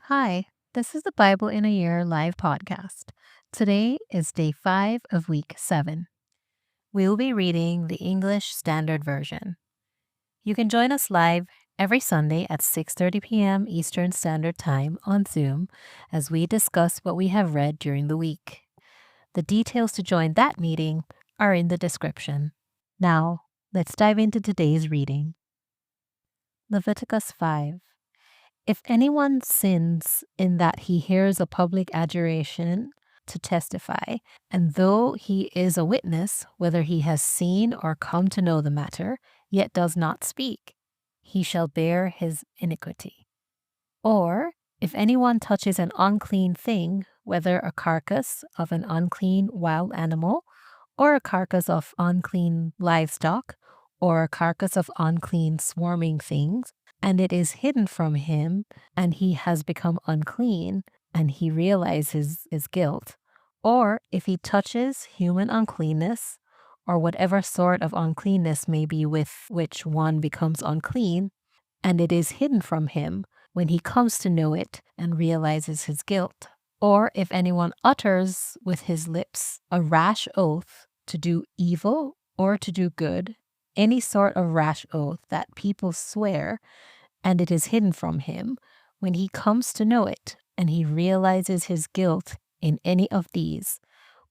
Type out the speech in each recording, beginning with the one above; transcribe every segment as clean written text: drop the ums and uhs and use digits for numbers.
Hi, this is the Bible in a Year live podcast. Today is day 5 of week 7. We'll be reading the English Standard Version. You can join us live every Sunday at 6:30 p.m. Eastern Standard Time on Zoom as we discuss what we have read during the week. The details to join that meeting are in the description. Now, let's dive into today's reading. Leviticus 5. If anyone sins in that he hears a public adjuration to testify, and though he is a witness, whether he has seen or come to know the matter, yet does not speak, he shall bear his iniquity. Or if anyone touches an unclean thing, whether a carcass of an unclean wild animal, or a carcass of unclean livestock, or a carcass of unclean swarming things, and it is hidden from him, and he has become unclean, and he realizes his guilt, or if he touches human uncleanness, or whatever sort of uncleanness may be with which one becomes unclean, and it is hidden from him when he comes to know it and realizes his guilt, or if anyone utters with his lips a rash oath to do evil or to do good, any sort of rash oath that people swear, and it is hidden from him, when he comes to know it and he realizes his guilt in any of these,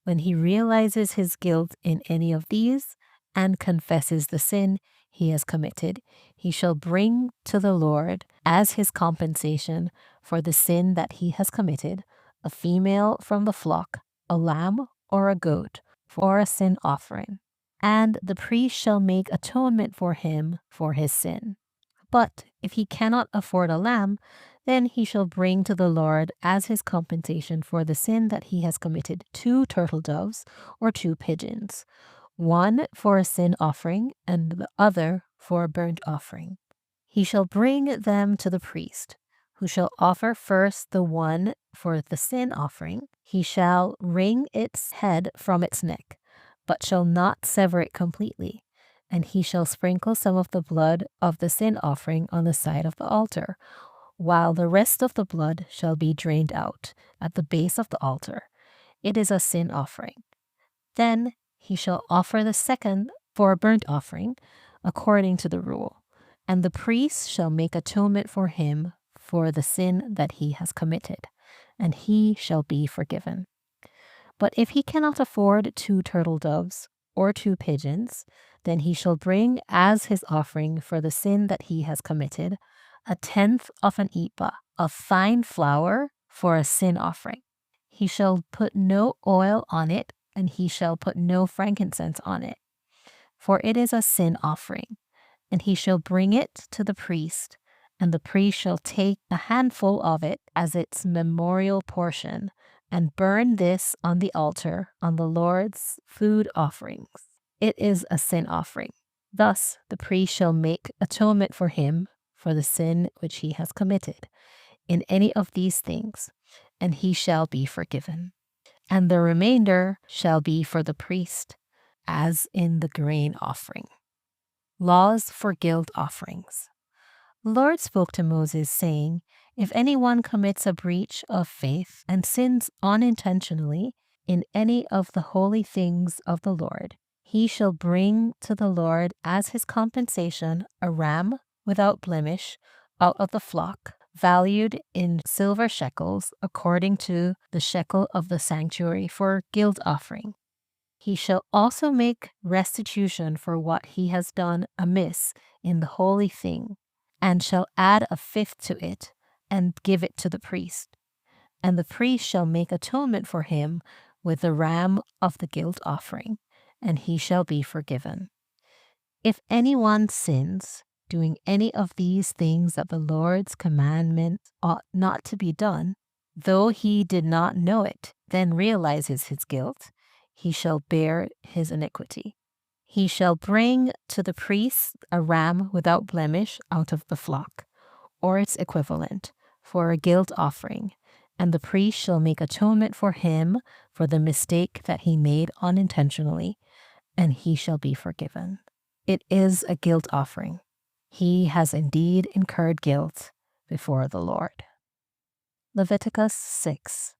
when he realizes his guilt in any of these and confesses the sin he has committed, he shall bring to the Lord as his compensation for the sin that he has committed a female from the flock, a lamb or a goat, for a sin offering. And the priest shall make atonement for him for his sin. But if he cannot afford a lamb, then he shall bring to the Lord as his compensation for the sin that he has committed 2 turtle doves or 2 pigeons, one for a sin offering and the other for a burnt offering. He shall bring them to the priest, who shall offer first the one for the sin offering. He shall wring its head from its neck, but shall not sever it completely. And he shall sprinkle some of the blood of the sin offering on the side of the altar, while the rest of the blood shall be drained out at the base of the altar. It is a sin offering. Then he shall offer the second for a burnt offering, according to the rule, and the priest shall make atonement for him for the sin that he has committed, and he shall be forgiven. But if he cannot afford 2 turtle doves or 2 pigeons, then he shall bring as his offering for the sin that he has committed 1/10 of an ephah of fine flour for a sin offering. He shall put no oil on it, and he shall put no frankincense on it, for it is a sin offering. And he shall bring it to the priest, and the priest shall take a handful of it as its memorial portion, and burn this on the altar on the Lord's food offerings. It is a sin offering. Thus the priest shall make atonement for him for the sin which he has committed in any of these things, and he shall be forgiven. And the remainder shall be for the priest, as in the grain offering. Laws for guilt offerings. The Lord spoke to Moses, saying, If anyone commits a breach of faith and sins unintentionally in any of the holy things of the Lord, he shall bring to the Lord as his compensation a ram without blemish out of the flock, valued in silver shekels according to the shekel of the sanctuary for guilt offering. He shall also make restitution for what he has done amiss in the holy thing, and shall add 1/5 to it, and give it to the priest. And the priest shall make atonement for him with the ram of the guilt offering, and he shall be forgiven. If anyone sins, doing any of these things that the Lord's commandment ought not to be done, though he did not know it, then realizes his guilt, he shall bear his iniquity. He shall bring to the priest a ram without blemish out of the flock, or its equivalent, for a guilt offering, and the priest shall make atonement for him for the mistake that he made unintentionally, and he shall be forgiven. It is a guilt offering. He has indeed incurred guilt before the Lord. Leviticus 6.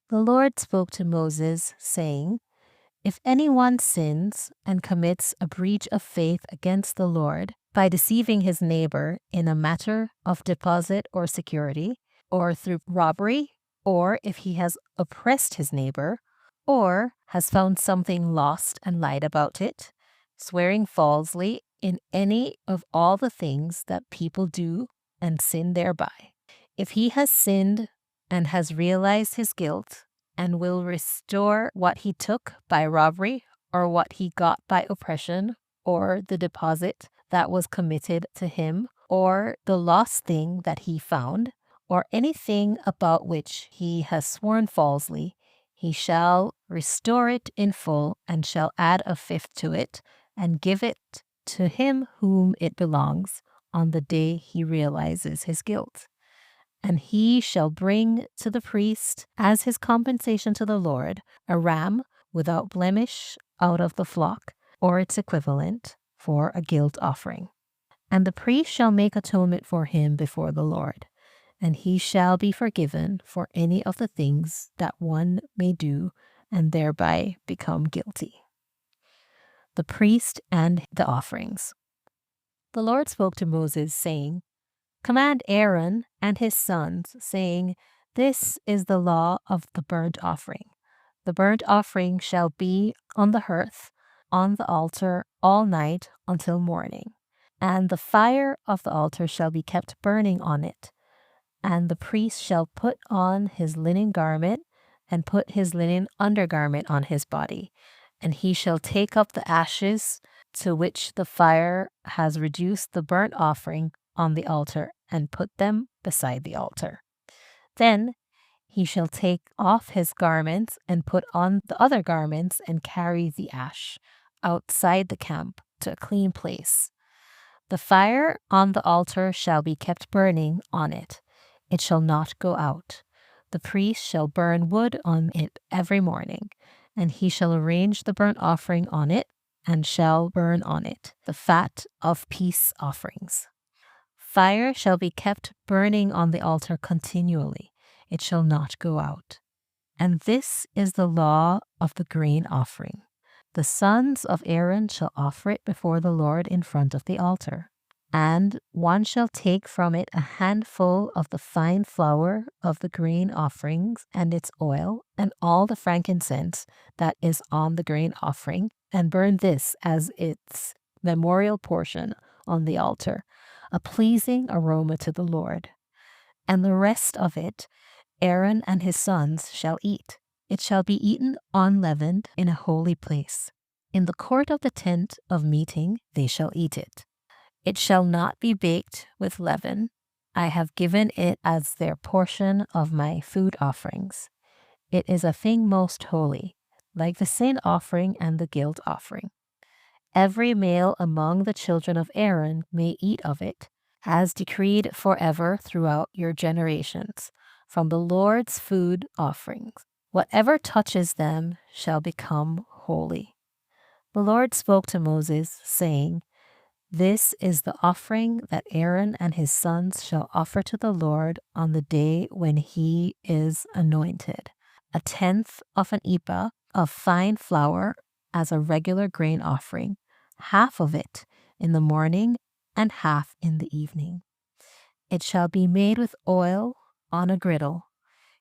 The Lord spoke to Moses, saying, "If anyone sins and commits a breach of faith against the Lord by deceiving his neighbor in a matter of deposit or security, or through robbery, or if he has oppressed his neighbor, or has found something lost and lied about it, swearing falsely in any of all the things that people do and sin thereby. If he has sinned and has realized his guilt and will restore what he took by robbery or what he got by oppression or the deposit that was committed to him or the lost thing that he found or anything about which he has sworn falsely, he shall restore it in full and shall add a fifth to it and give it to him whom it belongs on the day he realizes his guilt. And he shall bring to the priest as his compensation to the Lord a ram without blemish out of the flock, or its equivalent, for a guilt offering. And the priest shall make atonement for him before the Lord, and he shall be forgiven for any of the things that one may do and thereby become guilty. The priest and the offerings. The Lord spoke to Moses, saying, "Command Aaron and his sons, saying, This is the law of the burnt offering. The burnt offering shall be on the hearth, on the altar, all night until morning. And the fire of the altar shall be kept burning on it. And the priest shall put on his linen garment, and put his linen undergarment on his body. And he shall take up the ashes to which the fire has reduced the burnt offering on the altar, and put them beside the altar. Then he shall take off his garments and put on the other garments and carry the ash outside the camp to a clean place. The fire on the altar shall be kept burning on it. It shall not go out. The priest shall burn wood on it every morning, and he shall arrange the burnt offering on it, and shall burn on it the fat of peace offerings. Fire shall be kept burning on the altar continually. It shall not go out. And this is the law of the grain offering. The sons of Aaron shall offer it before the Lord in front of the altar. And one shall take from it a handful of the fine flour of the grain offerings and its oil and all the frankincense that is on the grain offering, and burn this as its memorial portion on the altar, a pleasing aroma to the Lord. And the rest of it Aaron and his sons shall eat. It shall be eaten unleavened in a holy place. In the court of the tent of meeting they shall eat it. It shall not be baked with leaven. I have given it as their portion of my food offerings. It is a thing most holy, like the sin offering and the guilt offering. Every male among the children of Aaron may eat of it, as decreed forever throughout your generations, from the Lord's food offerings. Whatever touches them shall become holy. The Lord spoke to Moses, saying, This is the offering that Aaron and his sons shall offer to the Lord on the day when he is anointed. 1/10 of an ephah of fine flour as a regular grain offering, half of it in the morning and half in the evening. It shall be made with oil on a griddle.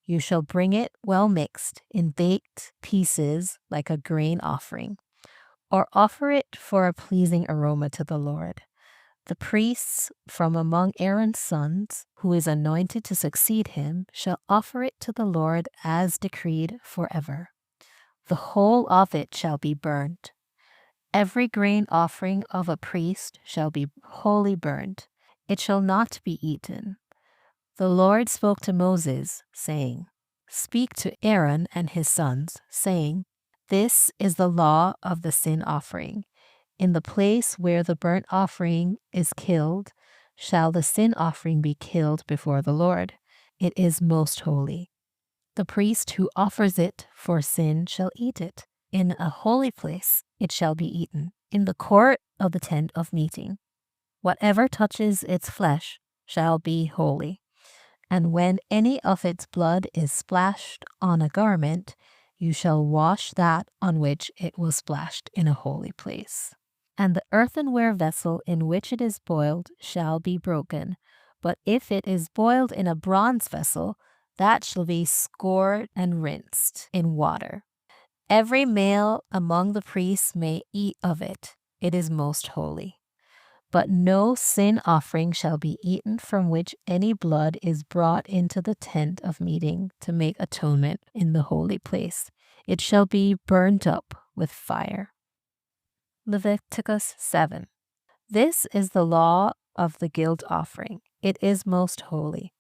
You shall bring it well mixed in baked pieces like a grain offering, or offer it for a pleasing aroma to the Lord. The priests from among Aaron's sons, who is anointed to succeed him, shall offer it to the Lord as decreed forever. The whole of it shall be burnt. Every grain offering of a priest shall be wholly burned. It shall not be eaten. The Lord spoke to Moses, saying, Speak to Aaron and his sons, saying, This is the law of the sin offering. In the place where the burnt offering is killed, shall the sin offering be killed before the Lord. It is most holy. The priest who offers it for sin shall eat it. In a holy place it shall be eaten, in the court of the tent of meeting. Whatever touches its flesh shall be holy, And when any of its blood is splashed on a garment, you shall wash that on which it was splashed in a holy place. And the earthenware vessel in which it is boiled shall be broken. But if it is boiled in a bronze vessel, that shall be scoured and rinsed in water. Every male among the priests may eat of it. It is most holy. But no sin offering shall be eaten from which any blood is brought into the tent of meeting to make atonement in the holy place. It shall be burnt up with fire. Leviticus 7. This is the law of the guilt offering. It is most holy.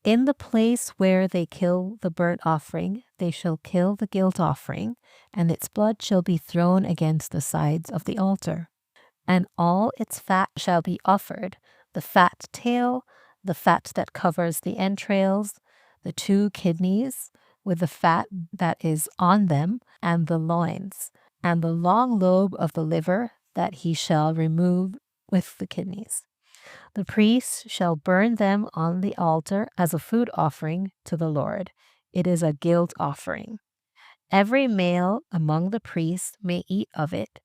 In the place where they kill the burnt offering, they shall kill the guilt offering, and its blood shall be thrown against the sides of the altar. And all its fat shall be offered, the fat tail, the fat that covers the entrails, the 2 kidneys, with the fat that is on them, and the loins, and the long lobe of the liver that he shall remove with the kidneys. The priest shall burn them on the altar as a food offering to the Lord. It is a guilt offering. Every male among the priests may eat of it.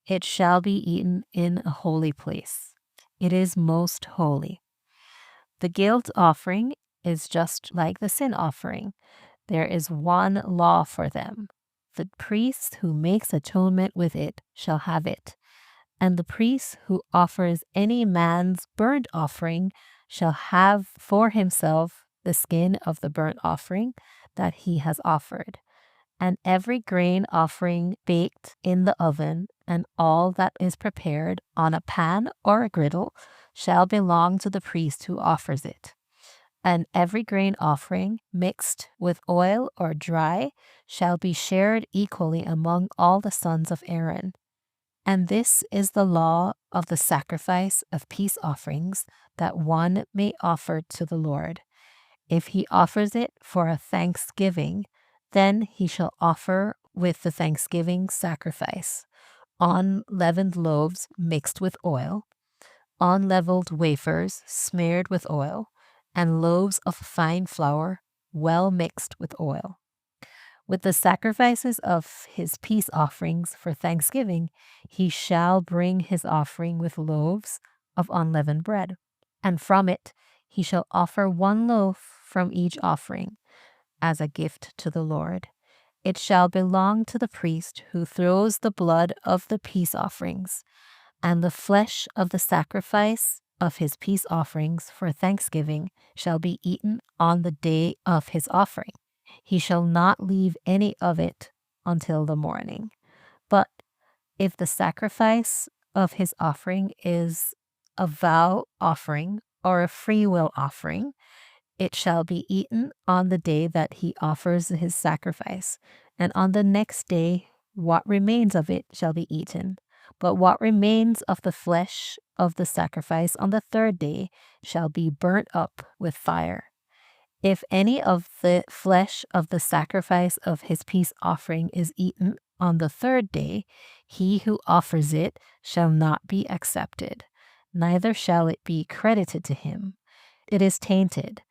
It shall be eaten in a holy place. It is most holy. The guilt offering is just like the sin offering. There is one law for them. The priest who makes atonement with it shall have it. And the priest who offers any man's burnt offering shall have for himself the skin of the burnt offering that he has offered. And every grain offering baked in the oven, and all that is prepared on a pan or a griddle, shall belong to the priest who offers it. And every grain offering mixed with oil or dry shall be shared equally among all the sons of Aaron. And this is the law of the sacrifice of peace offerings that one may offer to the Lord. If he offers it for a thanksgiving, then he shall offer with the thanksgiving sacrifice unleavened loaves mixed with oil, unleavened wafers smeared with oil, and loaves of fine flour well mixed with oil. With the sacrifices of his peace offerings for thanksgiving, he shall bring his offering with loaves of unleavened bread. And from it he shall offer 1 loaf from each offering as a gift to the Lord. It shall belong to the priest who throws the blood of the peace offerings, and the flesh of the sacrifice of his peace offerings for thanksgiving shall be eaten on the day of his offering. He shall not leave any of it until the morning. But if the sacrifice of his offering is a vow offering or a free will offering, it shall be eaten on the day that he offers his sacrifice, and on the next day what remains of it shall be eaten. But what remains of the flesh of the sacrifice on the 3rd day shall be burnt up with fire. If any of the flesh of the sacrifice of his peace offering is eaten on the 3rd day, he who offers it shall not be accepted, neither shall it be credited to him. It is tainted,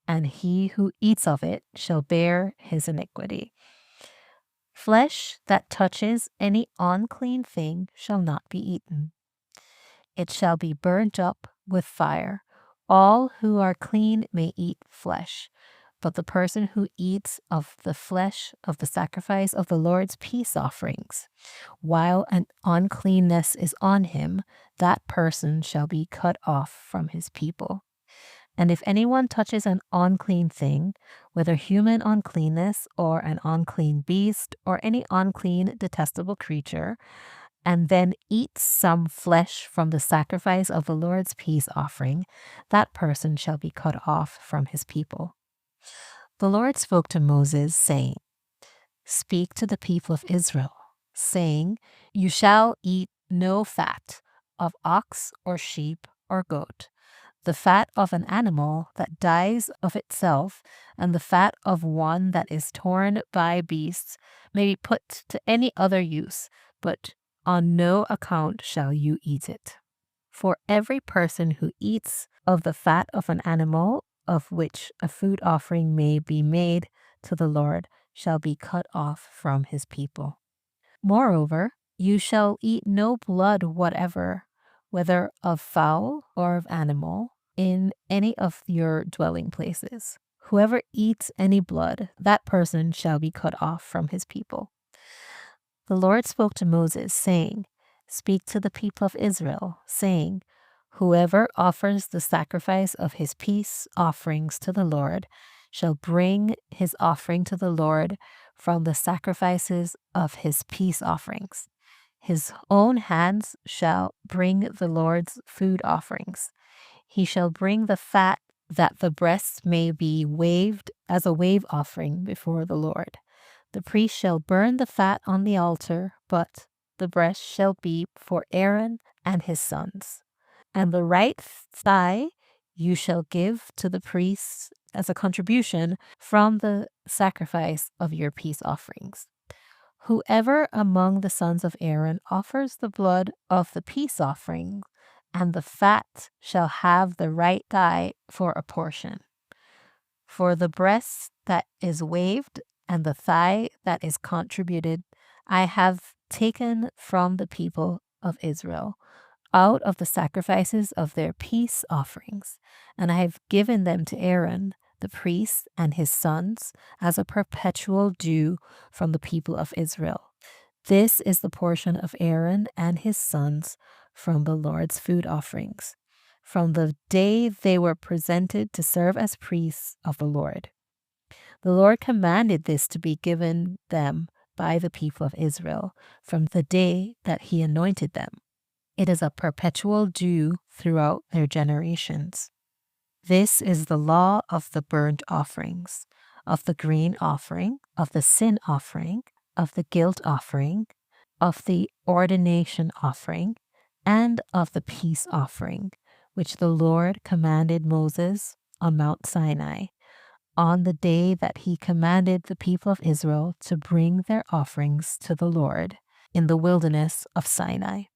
and he who eats of it shall bear his iniquity. Flesh that touches any unclean thing shall not be eaten. It shall be burnt up with fire. All who are clean may eat flesh, but the person who eats of the flesh of the sacrifice of the Lord's peace offerings, while an uncleanness is on him, that person shall be cut off from his people. And if anyone touches an unclean thing, whether human uncleanness or an unclean beast or any unclean detestable creature, and then eats some flesh from the sacrifice of the Lord's peace offering, that person shall be cut off from his people. The Lord spoke to Moses, saying, Speak to the people of Israel, saying, You shall eat no fat of ox or sheep or goat, the fat of an animal that dies of itself, and the fat of one that is torn by beasts may be put to any other use, but on no account shall you eat it. For every person who eats of the fat of an animal of which a food offering may be made to the Lord shall be cut off from his people. Moreover, you shall eat no blood whatever, whether of fowl or of animal, in any of your dwelling places. Whoever eats any blood, that person shall be cut off from his people. The Lord spoke to Moses, saying, Speak to the people of Israel, saying, Whoever offers the sacrifice of his peace offerings to the Lord shall bring his offering to the Lord from the sacrifices of his peace offerings. His own hands shall bring the Lord's food offerings. He shall bring the fat that the breasts may be waved as a wave offering before the Lord. The priest shall burn the fat on the altar, but the breast shall be for Aaron and his sons. And the right thigh you shall give to the priests as a contribution from the sacrifice of your peace offerings. Whoever among the sons of Aaron offers the blood of the peace offering, and the fat shall have the right thigh for a portion. For the breast that is waved and the thigh that is contributed, I have taken from the people of Israel out of the sacrifices of their peace offerings, and I have given them to Aaron, the priest, and his sons as a perpetual due from the people of Israel. This is the portion of Aaron and his sons from the Lord's food offerings, from the day they were presented to serve as priests of the Lord. The Lord commanded this to be given them by the people of Israel from the day that he anointed them. It is a perpetual due throughout their generations. This is the law of the burnt offerings, of the grain offering, of the sin offering, of the guilt offering, of the ordination offering, and of the peace offering, which the Lord commanded Moses on Mount Sinai, on the day that he commanded the people of Israel to bring their offerings to the Lord in the wilderness of Sinai.